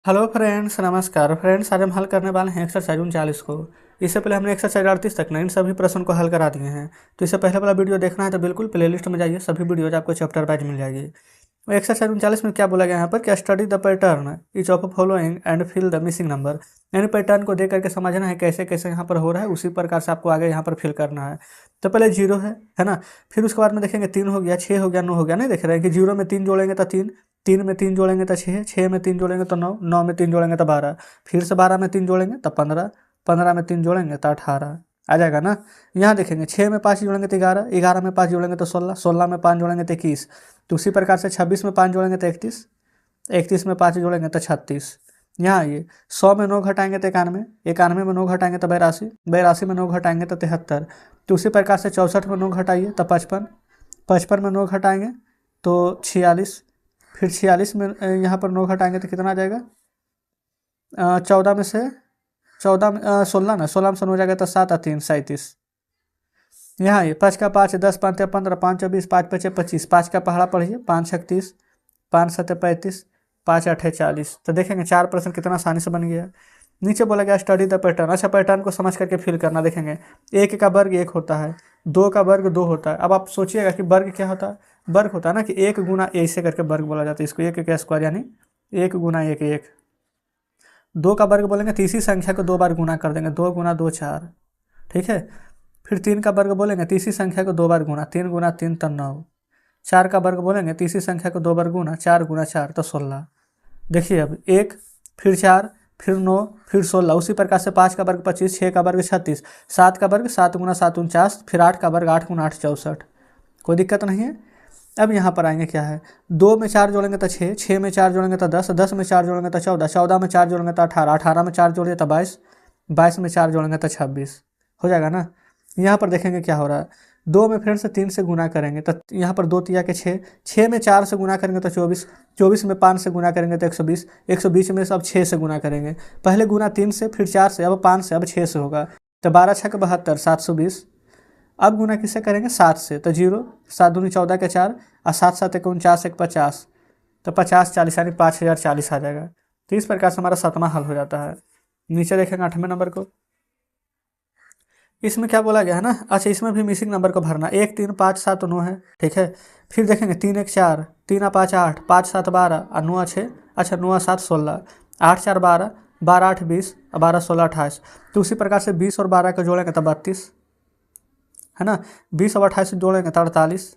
Hello friends, नमस्कार friends. आज हम हल करने वाले हैं एक्सरसाइज 39 को। इससे पहले हमने एक्सरसाइज 38 तक ना इन सभी प्रश्न को हल करा दिए हैं। तो इससे पहले वाला वीडियो देखना है तो बिल्कुल प्लेलिस्ट में जाइए, सभी वीडियोज आपको चैप्टर वाइज मिल जाएगी। और एक्सरसाइज 39 में क्या बोला गया यहाँ पर कि study the pattern each of following and fill the missing number. यानी पैटर्न को देख करके समझना है कैसे कैसे यहाँ पर हो रहा है, उसी प्रकार से आपको आगे यहाँ पर फिल करना है। तो पहले जीरो है ना। फिर उसके बाद में देखेंगे 3 हो गया, 6 हो गया, 9 हो गया। नहीं देख रहे हैं कि जीरो में 3 जोड़ेंगे तो 3, 3 में 3 जोड़ेंगे तो 6, 6 में 3 जोड़ेंगे तो 9, 9 में 3 जोड़ेंगे तो 12, फिर से 12 में 3 जोड़ेंगे तो 15, 15 में 3 जोड़ेंगे तो 18 आ जाएगा ना। यहाँ देखेंगे 6 में 5 जोड़ेंगे तो 11, 11 में 5 जोड़ेंगे तो 16, 16 में 5 जोड़ेंगे तो 21। तो उसी प्रकार से 26 में 5 जोड़ेंगे तो 31, 31 में 5 जोड़ेंगे तो 36। यहाँ ये 100 में 9 घटाएंगे तो 91, 91 में 9 घटाएंगे तो 82, 82 में 9 घटाएंगे तो 73। तो उसी प्रकार से 64 में 9 घटाइए तो 55, 55 में 9 घटाएंगे तो 46, फिर 46 में यहाँ पर 9 घटाएंगे तो कितना आ जाएगा, 14 में से 14 में 16 ना, 16 में से 9 जाएगा तो 7 और 3 37। यहाँ ये 5 का 5, 10 5 15, 5 24, 5 5 25, 5 का पहाड़ा पढ़िए, 5 36, 5 7 35, 5 8 40। तो देखेंगे 4 प्रश्न कितना आसानी से बन गया। नीचे बोला गया स्टडी द पैटर्न। अच्छा, पैटर्न को समझ करके फिल करना। देखेंगे 1 का वर्ग 1 होता है, 2 का वर्ग 2 होता है। अब आप सोचिएगा कि वर्ग क्या होता है। वर्ग होता है ना कि 1 गुना ऐसे करके वर्ग बोला जाता है इसको, 1 का स्क्वायर यानी 1 गुना 1 1। 2 का वर्ग बोलेंगे तो इसी संख्या को 2 बार गुना कर देंगे, 2 गुना 2 4, ठीक है। फिर 3 का वर्ग बोलेंगे तो इसी संख्या को 2 बार गुना, 3 गुना 3 तो 9। 4 का वर्ग बोलेंगे तो इसी संख्या को 2 बार गुना, 4 गुना 4 तो 16। देखिए अब 1, फिर 4, फिर 9, फिर 16। उसी प्रकार से 5 का वर्ग 25, 6 का वर्ग 36, 7 का वर्ग 7 गुना 7 49, फिर 8 का वर्ग 8 गुना 8 64। कोई दिक्कत नहीं है। अब यहाँ पर आएंगे क्या है, 2 में 4 जोड़ेंगे तो 6, 6 में 4 जोड़ेंगे तो 10, 10 में 4 जोड़ेंगे तो 14, 14 में 4 जोड़ेंगे तो 18, 18 में 4 जोड़िए तो 22, 22 में 4 जोड़ेंगे तो 26 हो जाएगा ना। यहाँ पर देखेंगे क्या हो रहा है, 2 में फिर से 3 से गुना करेंगे तो यहाँ पर 2 तिया के 6, 6 में 4 से गुना करेंगे तो 24, 24 में 5 से गुना करेंगे तो 120, 120 में से अब 6 से गुना करेंगे। पहले गुना 3 से, फिर 4 से, अब 5 से, अब 6 से होगा। तो 12 6 72, 720। अब गुना किससे करेंगे, 7 से, तो 0, 7 दूनी 14 के 4, और 7 7 एक 49, एक 50, तो 50 40 यानी 5040 आ जाएगा। तो इस प्रकार से हमारा 7वां हल हो जाता है। नीचे देखेंगे 8वें नंबर को। इसमें क्या बोला गया है ना। अच्छा, इसमें भी मिसिंग नंबर को भरना। 1 3 5 7 9 है, ठीक है। फिर देखेंगे 3 1 4, 3 5 8, 5 7 12 और 9 6, अच्छा 9 7 16, 8 4 12, 12 8 20 और 12 16 28। तो उसी प्रकार से 20 और 12 को जोड़ेंगे तो 32 है ना। 20 और 28 जोड़ेंगे तो 48।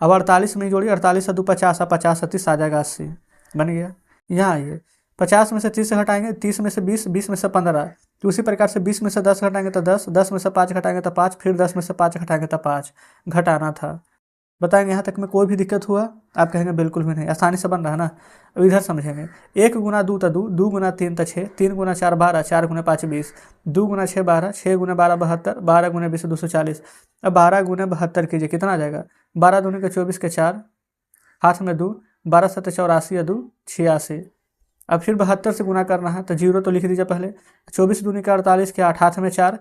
अब 48 में जोड़िए, 48 से 2 50 और 50 से 30 आ जाएगा 80, बन गया। यहाँ आइए 50 में से 30 से घटाएंगे, 30 में से 20, 20 में से 15। तो उसी प्रकार से 20 में से 10 घटाएंगे तो 10, 10 में से 5 घटाएंगे तो 5, फिर 10 में से 5 घटाएंगे तो 5 घटाना था। बताएंगे यहाँ तक में कोई भी दिक्कत हुआ, आप कहेंगे बिल्कुल भी नहीं, आसानी से बन रहा है ना। अब इधर समझेंगे, 1 गुना 2 तो 2, 2 गुना 3 तो 6, 3 गुना 4 12, 4 गुना 5 20, 2 गुना 6 12, 6 गुना 12 72, 12 गुना 20 240। अब 12 गुना 72 कीजिए, कितना आ जाएगा, 12 दूनी के 24 के 4, हाथ में 2, 12 7 84 या 2 86। अब फिर 72 से गुना करना है तो 0 तो लिख दीजिए पहले, 24 दूनी के 48 के 8, हाथ में 4,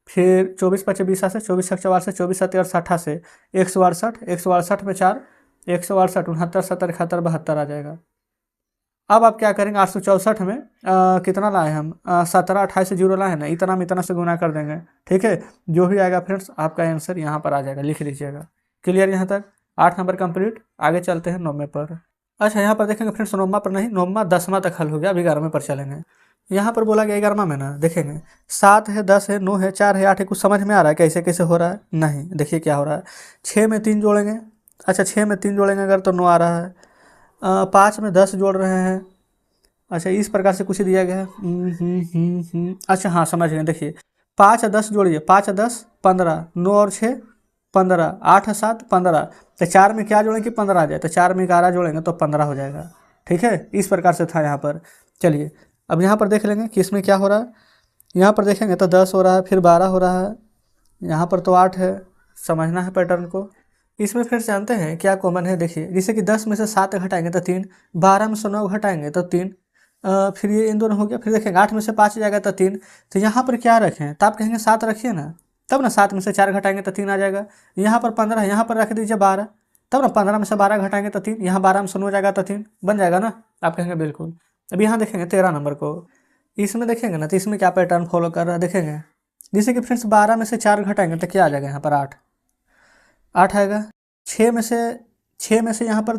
फिर 24 5 20 से, 24 6 44 से, 24 7 68 से 168, 168 में 4, 168 69 70 71 72 आ जाएगा। अब आप क्या करेंगे, 864 में कितना लाए हम, 17 28 से 0 लाए ना, इतना में इतना से गुना कर देंगे, ठीक है। जो भी आएगा फ्रेंड्स आपका आंसर यहाँ पर आ जाएगा, लिख लीजिएगा। क्लियर यहाँ तक, 8 नंबर कंप्लीट। आगे चलते हैं 9वें पर। अच्छा, यहाँ पर देखेंगे फ्रेंड्स, 9वां पर नहीं, 9वां 10वां तक हल हो गया, अभी 11वें पर चलेंगे। यहाँ पर बोला गया 11वां में ना, देखेंगे 7 है, 10 है, 9 है, 4 है, 8 है। कुछ समझ में आ रहा है कैसे कैसे हो रहा है, नहीं देखिए क्या हो रहा है। 6 में 3 जोड़ेंगे, अच्छा 6 में 3 जोड़ेंगे अगर तो 9 आ रहा है। 5 में 10 जोड़ रहे हैं, अच्छा इस प्रकार से कुछ दिया गया है। अच्छा हाँ, समझ गए। देखिए 5 और 10 जोड़िए, 5 और 10 15, 9 और 6 15, 8 और 7 15। तो 4 में क्या जोड़ेंगे कि 15 आ जाए, तो 4 में 11 जोड़ेंगे तो 15 हो जाएगा, ठीक है। इस प्रकार से था यहाँ पर। चलिए अब यहाँ पर देख लेंगे कि इसमें क्या हो रहा है। यहाँ पर देखेंगे तो 10 हो रहा है, फिर 12 हो रहा है, यहाँ पर तो 8 है। समझना है पैटर्न को। इसमें फिर जानते हैं क्या कॉमन है। देखिए जैसे कि 10 में से 7 घटाएंगे तो 3, 12 में से 9 घटाएंगे तो 3, फिर ये इन दोनों हो गया। फिर देखेंगे 8 में से 5 जाएगा तो 3। तो यहाँ पर क्या रखें, तो आप कहेंगे 7 रखिए ना, तब ना 7 में से 4 घटाएंगे तो 3 आ जाएगा। यहाँ पर 15, यहाँ पर रख दीजिए 12, तब ना 15 में से 12 घटाएंगे तो 3, यहाँ 12 में से 9 जाएगा तो 3 बन जाएगा ना। आप कहेंगे बिल्कुल। अब यहाँ देखेंगे 13 नंबर को, इसमें देखेंगे ना तो इसमें क्या पैटर्न फॉलो कर रहा है देखेंगे। जैसे कि फ्रेंड्स 12 में से 4 घटाएंगे तो क्या आ जाएगा यहाँ पर 8, 8 आएगा। 6 में से 6 में से यहाँ पर,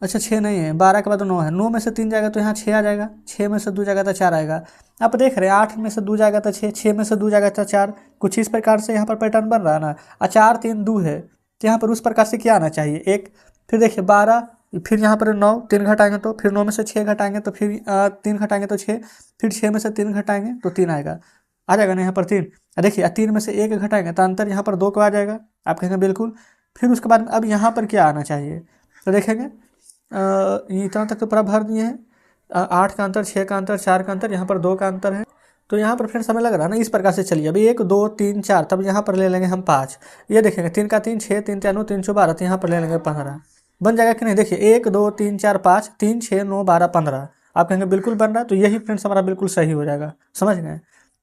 अच्छा 6 नहीं है, 12 के बाद 9 है, 9 में से 3 जाएगा तो यहाँ 6 आ जाएगा, 6 में से 2 जाएगा तो 4 आएगा। आप देख रहे हैं 8 में से 2 जाएगा तो 6, 6 में से 2 जाएगा तो 4, कुछ इस प्रकार से यहाँ पर पैटर्न बन रहा है ना। 4 3 2 है तो यहाँ पर उस प्रकार से क्या आना चाहिए एक। फिर देखिए 12, फिर यहाँ पर 9, 3 घटाएंगे तो, फिर 9 में से 6 घटाएंगे तो फिर 3 घटाएंगे तो 6, फिर 6 में से 3 घटाएंगे तो 3 आएगा, आ जाएगा ना यहाँ पर 3। देखिए 3 में से 1 घटाएंगे तो अंतर यहाँ पर 2 को आ जाएगा, आप कहेंगे बिल्कुल। फिर उसके बाद अब यहाँ पर क्या आना चाहिए तो देखेंगे इतना तक तो पूरा भर दिए हैं। 8 का अंतर, 6 का अंतर, 4 का अंतर, यहाँ पर 2 का अंतर है। तो यहाँ पर फ्रेंड्स हमें लग रहा है ना इस प्रकार से चलिए, अभी 1 2 3 4, तब यहाँ पर ले लेंगे हम 5, ये देखेंगे 3 का 3 6, 3 3 9 3 12, तो यहाँ पर ले लेंगे 15, बन जाएगा कि नहीं। देखिए 1 2 3 4 5, 3 6 9 12 15, आप कहेंगे बिल्कुल बन रहा है, तो यही फ्रेंड्स हमारा बिल्कुल सही हो जाएगा, समझ गए।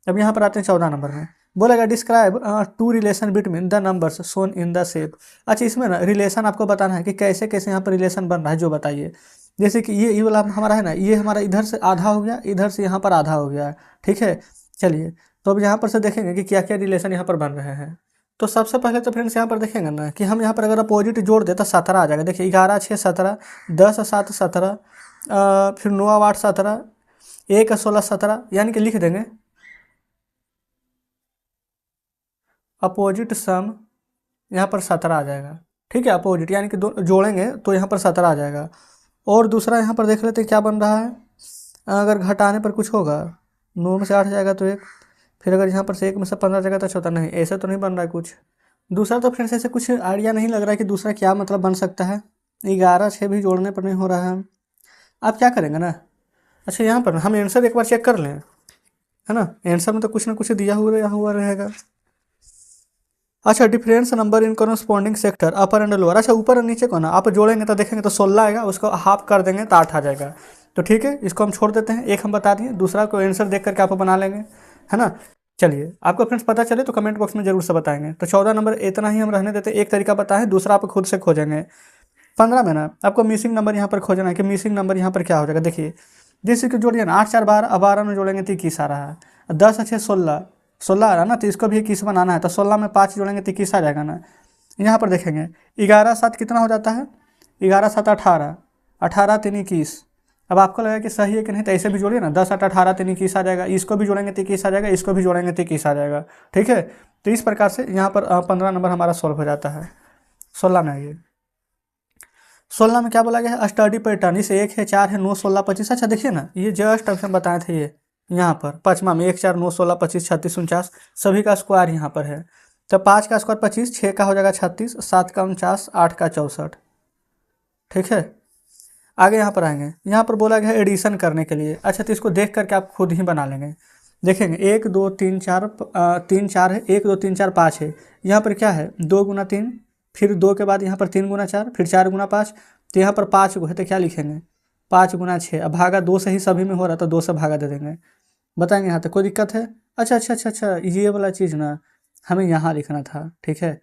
अब यहाँ पर आते हैं 14 नंबर में, बोलेगा describe to relation between the numbers shown in the shape. अच्छा इसमें ना रिलेशन आपको बताना है कि कैसे कैसे यहाँ पर रिलेशन बन रहा है, जो बताइए। जैसे कि ये वाला हमारा है ना, ये हमारा इधर से आधा हो गया, इधर से यहाँ पर आधा हो गया, ठीक है। चलिए तो अब यहाँ पर से देखेंगे कि क्या क्या रिलेशन यहाँ पर बन रहे हैं। तो सबसे पहले तो फ्रेंड्स यहाँ पर देखेंगे ना कि हम यहाँ पर अगर अपोजिट जोड़ दें तो 17 आ जाएगा। देखिए 11 6 17, 10 7 17, फिर 9 8 17, 1 16 17, यानी कि लिख देंगे अपोजिट सम, यहाँ पर 17 आ जाएगा, ठीक है। अपोजिट यानी कि दो जोड़ेंगे तो यहाँ पर 17 आ जाएगा। और दूसरा यहाँ पर देख लेते हैं क्या बन रहा है, अगर घटाने पर कुछ होगा, 9 में से 8 जाएगा तो 1, फिर अगर यहाँ पर से 1 में से 15 जाएगा तो 14, नहीं ऐसे तो नहीं बन रहा है कुछ। दूसरा तो फ्रेंड्स ऐसे कुछ आइडिया नहीं लग रहा है कि दूसरा क्या मतलब बन सकता है। 11 6 भी जोड़ने पर नहीं हो रहा है, आप क्या करेंगे ना। अच्छा यहाँ पर हम आंसर एक बार चेक कर लें, है ना, आंसर में तो कुछ ना कुछ दिया हुआ रहेगा। अच्छा difference number in corresponding sector upper and lower, अच्छा ऊपर और नीचे को ना आप जोड़ेंगे तो देखेंगे तो 16 आएगा, उसको हाफ कर देंगे तो 8 आ जाएगा। तो ठीक है, इसको हम छोड़ देते हैं, एक हम बता दिए, दूसरा को आंसर देख करके आप बना लेंगे, है ना। चलिए आपको फ्रेंड्स पता चले तो कमेंट बॉक्स में जरूर से बताएंगे। तो 14 नंबर इतना ही हम रहने देते हैं, एक तरीका बताएं, दूसरा आप खुद से खोजेंगे। 15 में ना आपको मिसिंग नंबर यहाँ पर खोजना है कि मिसिंग नंबर यहाँ पर क्या हो जाएगा। देखिए जैसे कि जोड़िए ना 8 4 12, 12 में जोड़ेंगे तो 21 आ रहा है, 10 6 16, 16 आ रहा है ना, तो इसको भी 21 बनाना है, तो 16 में 5 जोड़ेंगे तो 21 आ जाएगा ना। यहाँ पर देखेंगे 11 7 कितना हो जाता है, 11 7 18, 18 3 21। अब आपको लगा कि सही है कि नहीं, तो ऐसे भी जोड़िए ना, 10 8 18 3 21 आ जाएगा, इसको भी जोड़ेंगे तो 21 आ जाएगा, इसको भी जोड़ेंगे तो 21 आ जाएगा, ठीक है। तो इस प्रकार से यहाँ पर 15 नंबर हमारा सॉल्व हो जाता है। 16 में आइए, 16 में क्या बोला गया है, स्टडी पैटर्न, इसे 1 है 4 है 9 16 25। अच्छा देखिए ना ये जस्ट अभी हम बताए थे, ये यहाँ पर 5वां में 1 4 9 16 25 36 49, सभी का स्क्वायर यहाँ पर है। तो 5 का स्क्वायर 25, 6 का हो जाएगा 36, 7 का 49, 8 का 64, ठीक है। आगे यहाँ पर आएंगे, यहाँ पर बोला गया है एडिशन करने के लिए। अच्छा तो इसको देख करके आप खुद ही बना लेंगे। देखेंगे 1 2 3 4, 3 4 है, 1 2 3 4 5 है, यहाँ पर क्या है 2 गुना 3, फिर 2 के बाद यहाँ पर 3 गुना 4, फिर 4 गुना 5, तो यहाँ पर 5 को है तो क्या लिखेंगे 5 गुना 6। अब भागा 2 से ही सभी में हो रहा, तो 2 से भागा दे देंगे, बताएंगे यहाँ तक कोई दिक्कत है। अच्छा अच्छा अच्छा अच्छा, ये वाला चीज़ ना हमें यहाँ लिखना था, ठीक है।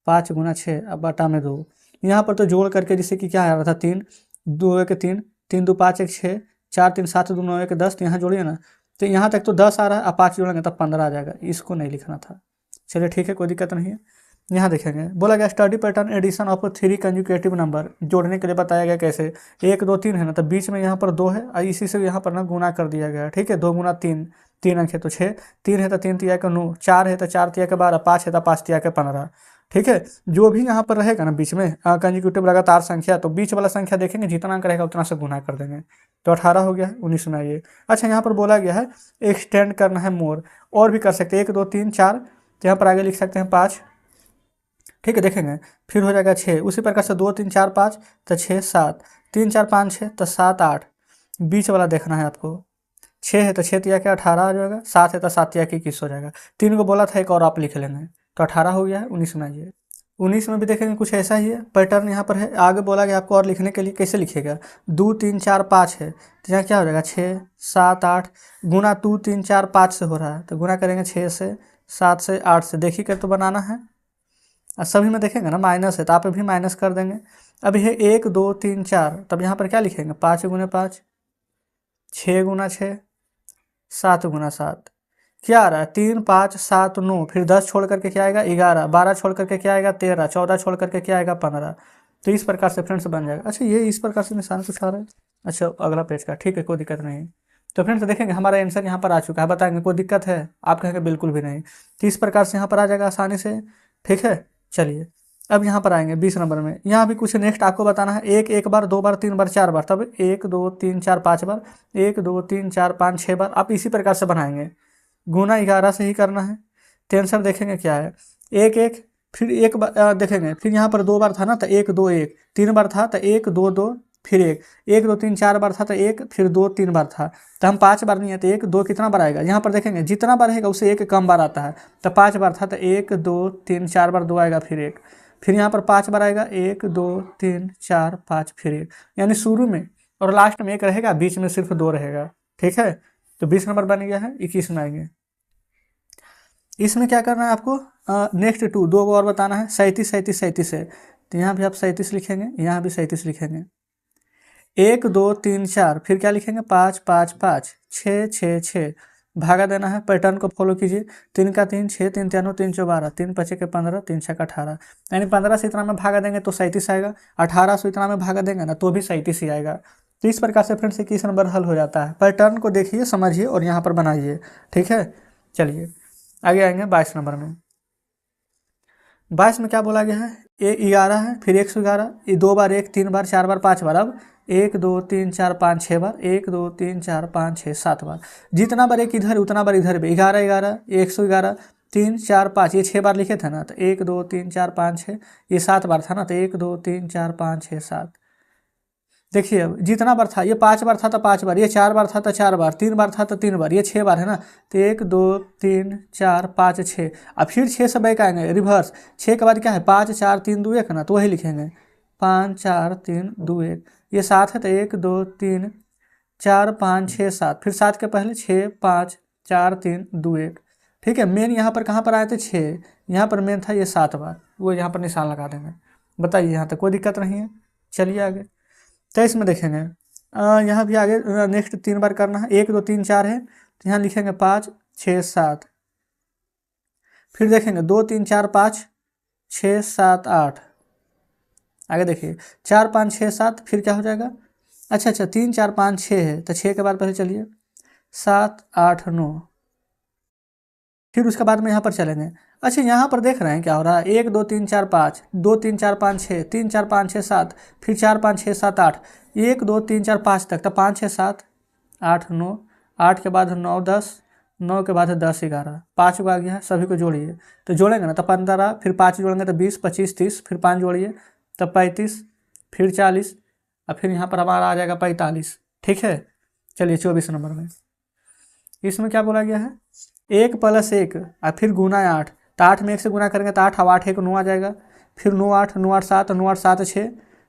5 गुना 6 अब बटा में 2, यहाँ पर तो जोड़ करके जिससे कि क्या आ रहा था 3 2 1 3, 3 2 5 1 6, 4 3 7 2 9 1 10, तो यहाँ जोड़िए ना, तो यहाँ तक तो 10 आ रहा है, अब 5 जोड़ेंगे तब 15 आ जाएगा, इसको नहीं लिखना था। चलिए ठीक है, कोई दिक्कत नहीं है। यहाँ देखेंगे बोला गया study pattern addition of 3 consecutive number, जोड़ने के लिए बताया गया कैसे। 1 2 3 है ना, तो बीच में यहाँ पर 2 है और इसी से यहाँ पर ना गुना कर दिया गया है, ठीक है। 2 गुना 3, 3 अंक है तो 6, 3 है तो 3 तिया के 9, 4 है तो 4 तिया के 12, 5 है तो 5 तिया के 15, ठीक है। जो भी यहाँ पर रहेगा ना बीच में कंजिक्यूटिव लगातार संख्या, तो बीच वाला संख्या देखेंगे जितना अंक रहेगा उतना से गुना कर देंगे, तो 18 हो गया। 19 में आइए, अच्छा यहाँ पर बोला गया है एक्सटेंड करना है मोर, और भी कर सकते हैं 1 2 3 4, तो यहाँ पर आगे लिख सकते हैं 5, ठीक है। देखेंगे फिर हो जाएगा 6, उसी प्रकार से 2 3 4 5, तो 6 7, 3 4 5 6, तो 7 8, बीच वाला देखना है आपको। 6 है तो 6 तिया के 18 आ जाएगा, 7 है तो 7 तिया के 21 हो जाएगा। 3 को बोला था एक और आप लिख लेंगे, तो 18 हो गया है। 19 में आइए, 19 में भी देखेंगे कुछ ऐसा ही है पैटर्न, यहाँ पर है आगे बोला गया आपको और लिखने के लिए कैसे लिखेगा। 2 3 4 5 है, तो यहाँ क्या हो जाएगा 6 7 8, गुना 2 3 4 5 से हो रहा है, तो गुना करेंगे 6 से 7 से 8 से, देखिए कर तो बनाना है। और सभी में देखेंगे ना माइनस है, तो आप भी माइनस कर देंगे। अब ये 1 2 3 4, तब यहाँ पर क्या लिखेंगे 5 गुने 5, 6 गुना 6, 7 गुना 7, क्या आ रहा है 3 5 7 9, फिर 10 छोड़ करके क्या आएगा 11, 12 छोड़ करके क्या आएगा 13, 14 छोड़ करके क्या आएगा 15। तो इस प्रकार से फ्रेंड्स बन जाएगा। अच्छा ये इस प्रकार से निशान कुछ आ रहा है। अच्छा अगला पेज का, ठीक है कोई दिक्कत नहीं। तो फ्रेंड्स देखेंगे हमारा आंसर यहाँ पर आ चुका है, बताएंगे कोई दिक्कत है, आप कहेंगे बिल्कुल भी नहीं। तो इस प्रकार से यहाँ पर आ जाएगा आसानी से, ठीक है। चलिए अब यहाँ पर आएंगे 20 नंबर में। यहाँ भी कुछ नेक्स्ट आपको बताना है, एक बार, 2 बार, 3 बार, 4 बार, तब 1 2 3 4 5 बार, 1 2 3 4 5 6 बार। आप इसी प्रकार से बनाएंगे, गुना 11 से ही करना है। तो आंसर देखेंगे क्या है, 1 1, फिर एक बार देखेंगे, फिर यहाँ पर 2 बार था ना तो 1 2 1, 3 बार था तो 1 2 2, फिर 1 1 2 3 4 बार था तो 1, फिर 2 3 बार था। तो हम 5 बार नहीं है तो 1 2 कितना बार आएगा, यहाँ पर देखेंगे जितना बार रहेगा उससे 1 कम बार आता है। तो 5 बार था तो 1 2 3 4 बार 2 आएगा, फिर 1, फिर यहाँ पर 5 बार आएगा 1 2 3 4 5, फिर 1, यानी शुरू में और लास्ट में 1 रहेगा, बीच में सिर्फ 2 रहेगा, ठीक है। तो 20 नंबर बन गया है। 21 में आएंगे, इसमें क्या करना है आपको, नेक्स्ट 2 को और बताना है, 37 37 37 है। तो यहाँ भी आप 37 लिखेंगे, यहाँ भी 37 लिखेंगे। 1 2 3 4, फिर क्या लिखेंगे 5 5 5 6 6 6, भागा देना है, पैटर्न को फॉलो कीजिए। 3 का 3 6, 3 3 3 4 12, 3 5 के 15, 3 6 का 18, यानी 15 से इतना में भागा देंगे तो 37 आएगा, 18 से इतना में भागा देंगे ना तो भी 37 ही आएगा। तो इस प्रकार से फ्रेंड्स 21 नंबर हल हो जाता है। पैटर्न को देखिए, समझिए और यहाँ पर बनाइए, ठीक है। चलिए आगे आएंगे 22 नंबर में। 22 में क्या बोला गया है, 11 है, फिर 111, ये 2 बार 1, 3 बार, 4 बार, 5 बार। अब 1 2 3 4 5 6 बार, 1 2 3 4 5 6 7 बार। जितना बार एक इधर उतना बार इधर भी, 11 11, 111, 3 4 5, ये 6 बार लिखे थे ना, तो 1 2 3 4 5 6, ये 7 बार था ना, तो 1 2 3 4 5 6 7। देखिए अब जितना बार था, ये 5 बार था तो 5 बार, ये 4 बार था तो 4 बार, 3 बार था तो 3 बार, ये 6 बार है ना। तो 1 2 3 4 5 6, अब फिर 6 से बैक आएंगे रिवर्स। 6 के बाद क्या है 5 4 3 2 1 ना, तो वही लिखेंगे 5 4 3 2 1। ये 7 है तो 1 2 3 4 5 6 7, फिर 7 के पहले 6 5 4 3 2 1, ठीक है। मेन यहाँ पर कहाँ पर आए थे 6, यहाँ पर मेन था ये 7 बार, वो यहाँ पर निशान लगा देंगे। बताइए यहाँ तक कोई दिक्कत नहीं है। चलिए आगे 23 में देखेंगे, यहाँ भी आगे नेक्स्ट 3 बार करना है। 1 2 3 4 है तो यहाँ लिखेंगे 5 6 7, फिर देखेंगे 2 3 4 5 6 7 8। आगे देखिए 4 5 6 7, फिर क्या हो जाएगा, अच्छा 3 4 5 6 है तो 6 के बाद पहले चलिए 7 8 9, फिर उसके बाद में यहाँ पर चलेंगे। अच्छा यहाँ पर देख रहे हैं क्या हो रहा है, 1 2 3 4 5, 2 3 4 5 6, 3 4 5 6 7, फिर 4 5 6 7 8, 1 2 3 4 5 तक, तो 5 6 7 8 9, 8 के बाद 9 10, 9 के बाद 10 11, 5 को आ गया है, सभी को जोड़िए। तो जोड़ेंगे ना तो 15, फिर 5 जोड़ेंगे तो 20 25 30, फिर 5 जोड़िए तब 35, फिर 40, और फिर यहाँ पर हमारा आ जाएगा 45, ठीक है। चलिए 24 नंबर में, इसमें क्या बोला गया है, 1 + 1 और फिर गुना 8, तो 8 में 1 से गुना करेंगे तो 8 8 1 9 आ जाएगा, फिर 9 8 9 8 7, 9 8 7 6,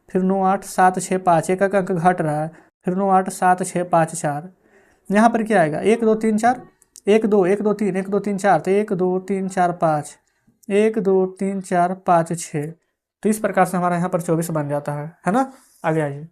फिर 9 8 7 6 5, एक अंक घट रहा है, फिर 9 8 7 6 5 4। यहाँ पर क्या आएगा 1 2 3 4, 1 2 1 2 3 1 2 3 4, तो 1 2 3 4 5, 1 2 3 4 5 6। तो इस प्रकार से हमारा यहाँ पर 24 बन जाता है ना। आगे आइए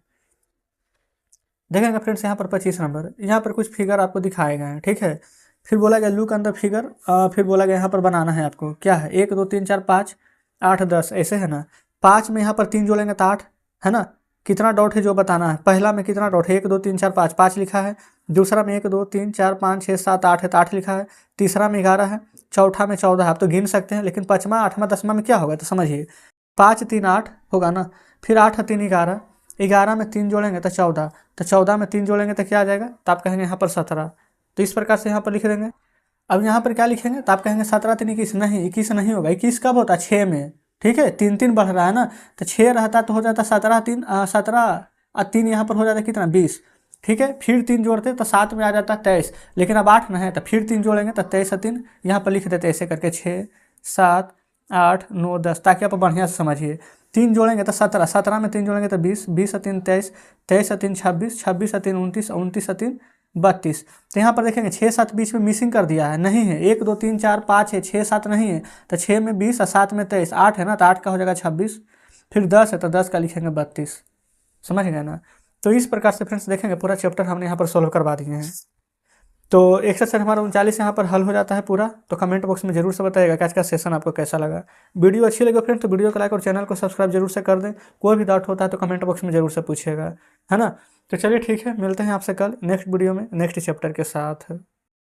देखेंगे फ्रेंड्स, यहाँ पर 25 नंबर, यहाँ पर कुछ फिगर आपको दिखाए गए हैं, ठीक है। फिर बोला गया लुक ऑन द फिगर, फिर बोला गया यहाँ पर बनाना है आपको, क्या है 1 2 3 4 5 8 10, ऐसे है ना। 5 में यहाँ पर 3 जोड़ेंगे तो 8 है ना। कितना डॉट है जो बताना है, पहला में कितना डॉट है 1 2 3 4 5, 5 लिखा है। दूसरा में 1 2 3 4 5 6 7 8 है तो 8 लिखा है। तीसरा में 11 है, चौथा में 14 है, आप तो गिन सकते हैं, लेकिन 5वां 8वां 10वां में क्या होगा तो समझिए, 5 3 8 होगा ना, फिर 8 3 11, 11 में 3 जोड़ेंगे तो 14, तो 14 में 3 जोड़ेंगे तो क्या आ जाएगा, तो आप कहेंगे यहाँ पर 17। तो इस प्रकार से यहाँ पर लिख देंगे। अब यहाँ पर क्या लिखेंगे, तो आप कहेंगे 17 3 21, नहीं 21 नहीं होगा, 21 कब होता है 6 में, ठीक है। 3 3 बढ़ रहा है ना, तो 6 रहता तो हो जाता 17 3 17 और 3 यहाँ पर हो जाता कितना 20, ठीक है। फिर 3 जोड़ते तो 7 में आ जाता 23, लेकिन अब 8 ना है तो फिर 3 जोड़ेंगे तो 23 और 3 यहाँ पर लिख देते ऐसे करके 6 7 8 9 10, ताकि आप बढ़िया से समझिए। 3 जोड़ेंगे तो 17, 17 में 3 जोड़ेंगे तो 20, 20 और 3 23, 23 और 3 26, 26 और 3 29, 29 और 3 32। तो यहाँ पर देखेंगे 6 7 बीच में मिसिंग कर दिया है, नहीं है 1 2 3 4 5 है, 6 7 नहीं है, तो 6 में 20 और 7 में 23, 8 है ना, तो 8 का हो जाएगा 26, फिर 10 है तो 10 का लिखेंगे 32, समझ गए ना। तो इस प्रकार से फ्रेंड्स देखेंगे पूरा चैप्टर हमने यहाँ पर सोल्व करवा दिए हैं। तो एक्सरसाइज हमारा 39 यहाँ पर हल हो जाता है पूरा। तो कमेंट बॉक्स में जरूर से बताइएगा कि आज का सेशन आपको कैसा लगा। वीडियो अच्छी लगे फ्रेंड्स तो वीडियो को लाइक और चैनल को सब्सक्राइब जरूर से कर दें। कोई भी डाउट होता है तो कमेंट बॉक्स में जरूर से पूछिएगा, है ना। तो चलिए ठीक है, मिलते हैं आपसे कल नेक्स्ट वीडियो में नेक्स्ट चैप्टर के साथ।